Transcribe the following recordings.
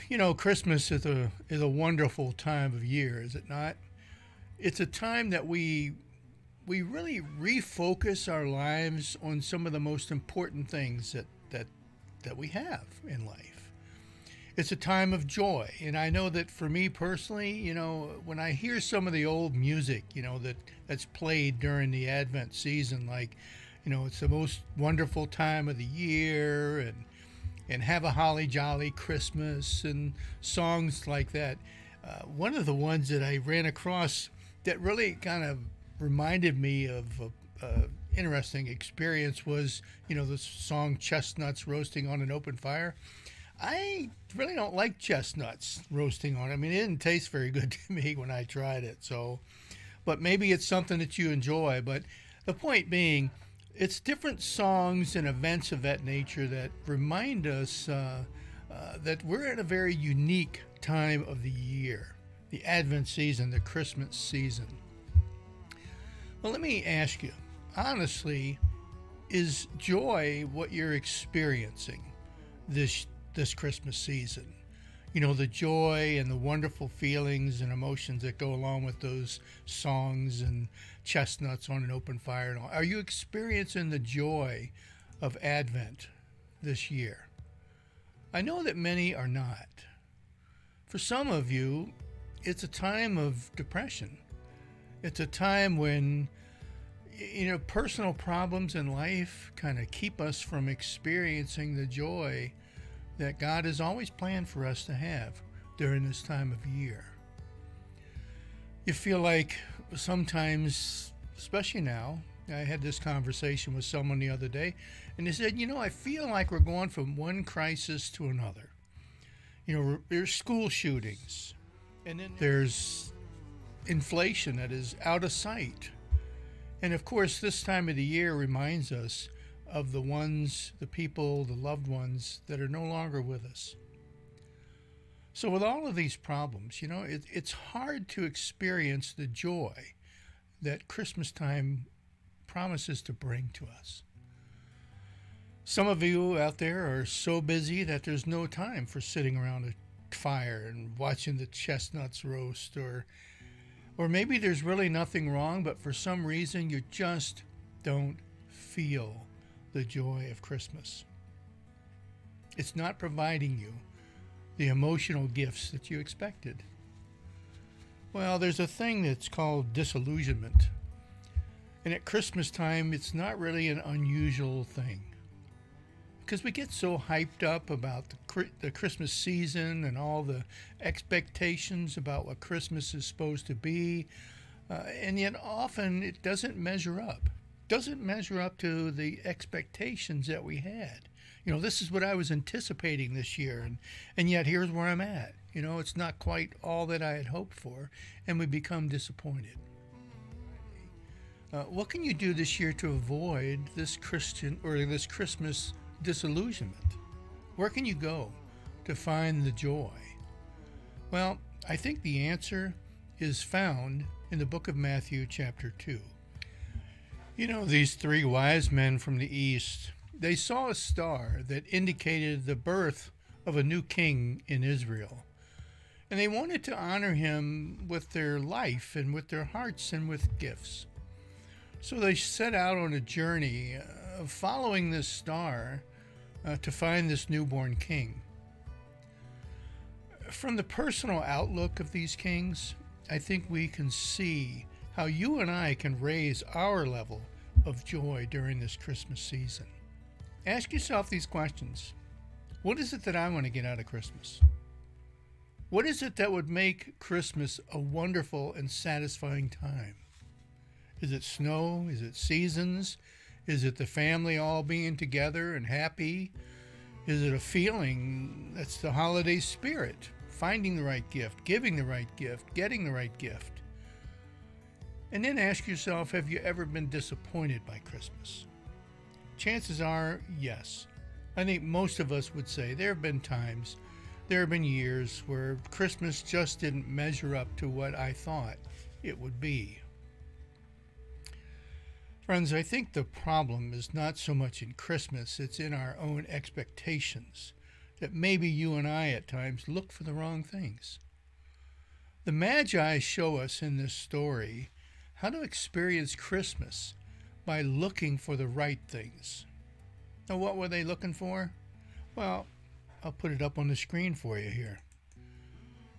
You know, Christmas is a wonderful time of year, is it not? It's a time that we really refocus our lives on some of the most important things that we have in life. It's a time of joy, and I know that for me personally, you know, when I hear some of the old music, you know, that's played during the Advent season, like, you know, it's the most wonderful time of the year, and have a holly jolly Christmas and songs like that. One of the ones that I ran across that really kind of reminded me of a interesting experience was, you know, the song Chestnuts Roasting on an Open Fire. I really don't like chestnuts roasting on. I mean, it didn't taste very good to me when I tried it. So, but maybe it's something that you enjoy. But the point being, it's different songs and events of that nature that remind us that we're in a very unique time of the year, the Advent season, the Christmas season. Well, let me ask you honestly, is joy what you're experiencing this Christmas season? You know, the joy and the wonderful feelings and emotions that go along with those songs and chestnuts on an open fire and all. Are you experiencing the joy of Advent this year? I know that many are not. For some of you, it's a time of depression. It's a time when, you know, personal problems in life kind of keep us from experiencing the joy that God has always planned for us to have during this time of year. You feel like sometimes, especially now, I had this conversation with someone the other day, and they said, you know, I feel like we're going from one crisis to another. You know, there's school shootings, and then there's inflation that is out of sight. And of course, this time of the year reminds us of the ones, the people, the loved ones that are no longer with us. So, with all of these problems, you know, it's hard to experience the joy that Christmas time promises to bring to us. Some of you out there are so busy that there's no time for sitting around a fire and watching the chestnuts roast, or maybe there's really nothing wrong, but for some reason you just don't feel the joy of Christmas. It's not providing you the emotional gifts that you expected. Well, there's a thing that's called disillusionment. And at Christmas time, it's not really an unusual thing. Because we get so hyped up about the Christmas season and all the expectations about what Christmas is supposed to be, and yet often it doesn't measure up. Doesn't measure up to the expectations that we had. You know, this is what I was anticipating this year, and yet here's where I'm at. You know, it's not quite all that I had hoped for, and we become disappointed. What can you do this year to avoid this Christian or this Christmas disillusionment? Where can you go to find the joy? Well, I think the answer is found in the book of Matthew, chapter 2. You know, these three wise men from the east, they saw a star that indicated the birth of a new king in Israel. And they wanted to honor him with their life and with their hearts and with gifts. So they set out on a journey of following this star to find this newborn king. From the personal outlook of these kings, I think we can see how you and I can raise our level of joy during this Christmas season. Ask yourself these questions. What is it that I want to get out of Christmas? What is it that would make Christmas a wonderful and satisfying time? Is it snow? Is it seasons? Is it the family all being together and happy? Is it a feeling that's the holiday spirit? Finding the right gift, giving the right gift, getting the right gift. And then ask yourself, have you ever been disappointed by Christmas? Chances are, yes. I think most of us would say there have been times, there have been years where Christmas just didn't measure up to what I thought it would be. Friends, I think the problem is not so much in Christmas, it's in our own expectations that maybe you and I at times look for the wrong things. The Magi show us in this story how to experience Christmas by looking for the right things. Now, what were they looking for? Well, I'll put it up on the screen for you here.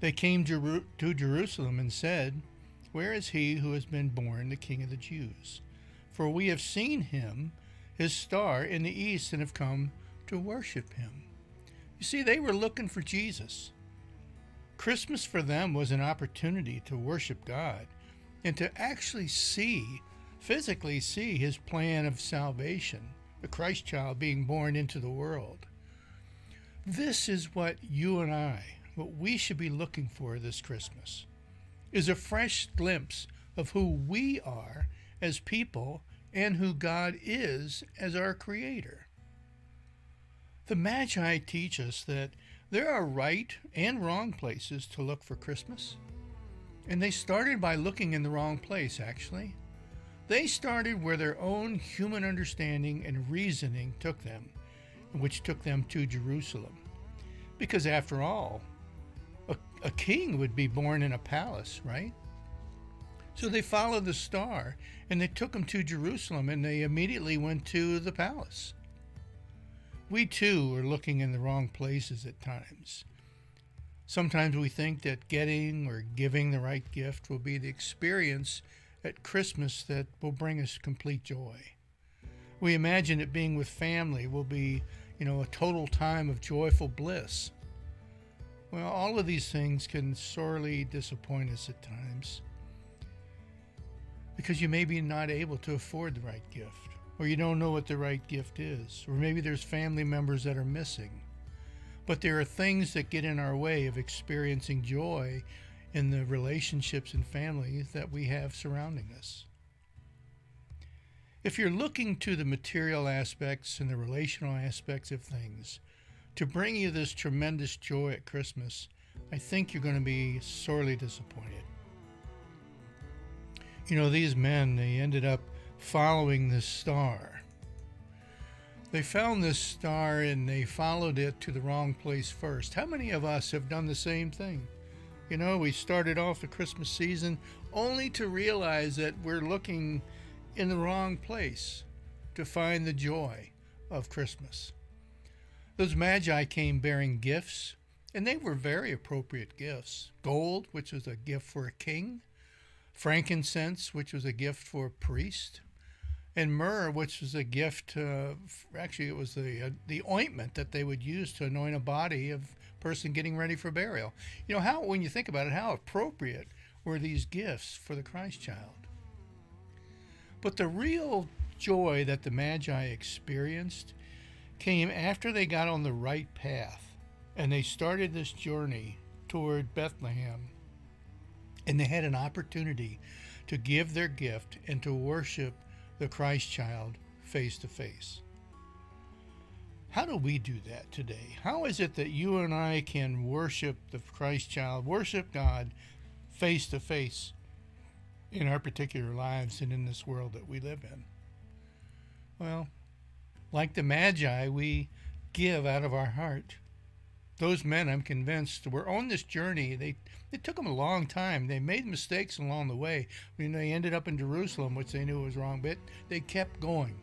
They came to Jerusalem and said, "Where is he who has been born the King of the Jews? For we have seen him, his star, in the east and have come to worship him." You see, they were looking for Jesus. Christmas for them was an opportunity to worship God and to actually physically see his plan of salvation, the Christ child being born into the world. This is what what we should be looking for this Christmas, is a fresh glimpse of who we are as people and who God is as our Creator. The Magi teach us that there are right and wrong places to look for Christmas. And they started by looking in the wrong place, actually. They started where their own human understanding and reasoning took them, which took them to Jerusalem. Because after all, a king would be born in a palace, right? So they followed the star and they took him to Jerusalem and they immediately went to the palace. We too are looking in the wrong places at times. Sometimes we think that getting or giving the right gift will be the experience at Christmas that will bring us complete joy. We imagine that being with family will be, a total time of joyful bliss. Well, all of these things can sorely disappoint us at times because you may be not able to afford the right gift, or you don't know what the right gift is, or maybe there's family members that are missing. But there are things that get in our way of experiencing joy in the relationships and families that we have surrounding us. If you're looking to the material aspects and the relational aspects of things to bring you this tremendous joy at Christmas, I think you're going to be sorely disappointed. These men, they ended up following this star. They found this star and they followed it to the wrong place first. How many of us have done the same thing? We started off the Christmas season only to realize that we're looking in the wrong place to find the joy of Christmas. Those Magi came bearing gifts, and they were very appropriate gifts. Gold, which was a gift for a king, frankincense, which was a gift for a priest, and myrrh, which was a gift, actually it was the ointment that they would use to anoint a body of a person getting ready for burial. When you think about it, how appropriate were these gifts for the Christ child? But the real joy that the Magi experienced came after they got on the right path and they started this journey toward Bethlehem, and they had an opportunity to give their gift and to worship the Christ child face to face. How do we do that today? How is it that you and I can worship the Christ child, worship God face to face in our particular lives and in this world that we live in? Well, like the Magi, we give out of our heart. Those men, I'm convinced, were on this journey. It took them a long time. They made mistakes along the way. They ended up in Jerusalem, which they knew was wrong, but they kept going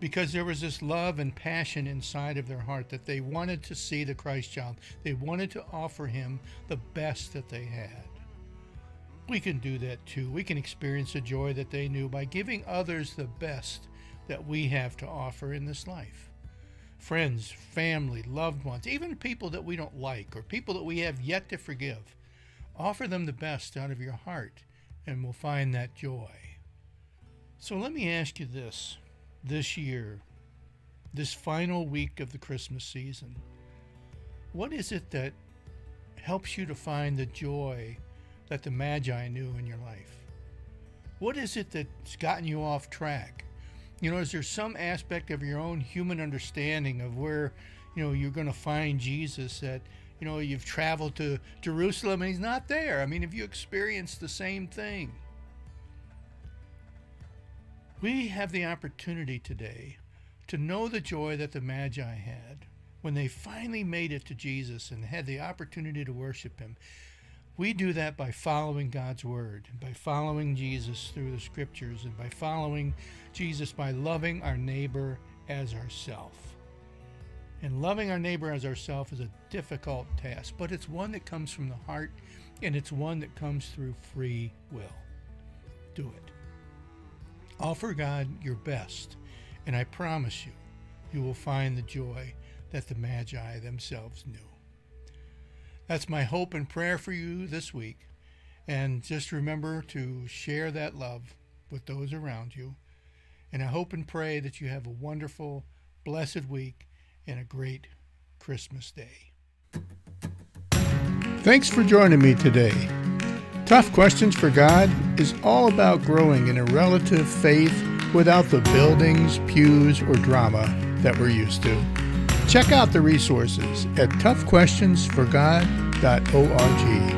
because there was this love and passion inside of their heart that they wanted to see the Christ child. They wanted to offer him the best that they had. We can do that too. We can experience the joy that they knew by giving others the best that we have to offer in this life. Friends, family, loved ones, even people that we don't like or people that we have yet to forgive. Offer them the best out of your heart and we'll find that joy. So let me ask you this year, this final week of the Christmas season, what is it that helps you to find the joy that the Magi knew in your life? What is it that's gotten you off track? Is there some aspect of your own human understanding of where, you're going to find Jesus that, you've traveled to Jerusalem and he's not there? Have you experienced the same thing? We have the opportunity today to know the joy that the Magi had when they finally made it to Jesus and had the opportunity to worship him. We do that by following God's word, by following Jesus through the scriptures, and by following Jesus by loving our neighbor as ourself. And loving our neighbor as ourself is a difficult task, but it's one that comes from the heart, and it's one that comes through free will. Do it. Offer God your best, and I promise you, you will find the joy that the Magi themselves knew. That's my hope and prayer for you this week. And just remember to share that love with those around you. And I hope and pray that you have a wonderful, blessed week and a great Christmas Day. Thanks for joining me today. Tough Questions for God is all about growing in a relative faith without the buildings, pews, or drama that we're used to. Check out the resources at toughquestionsforgod.org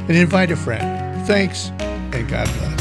and invite a friend. Thanks, and God bless.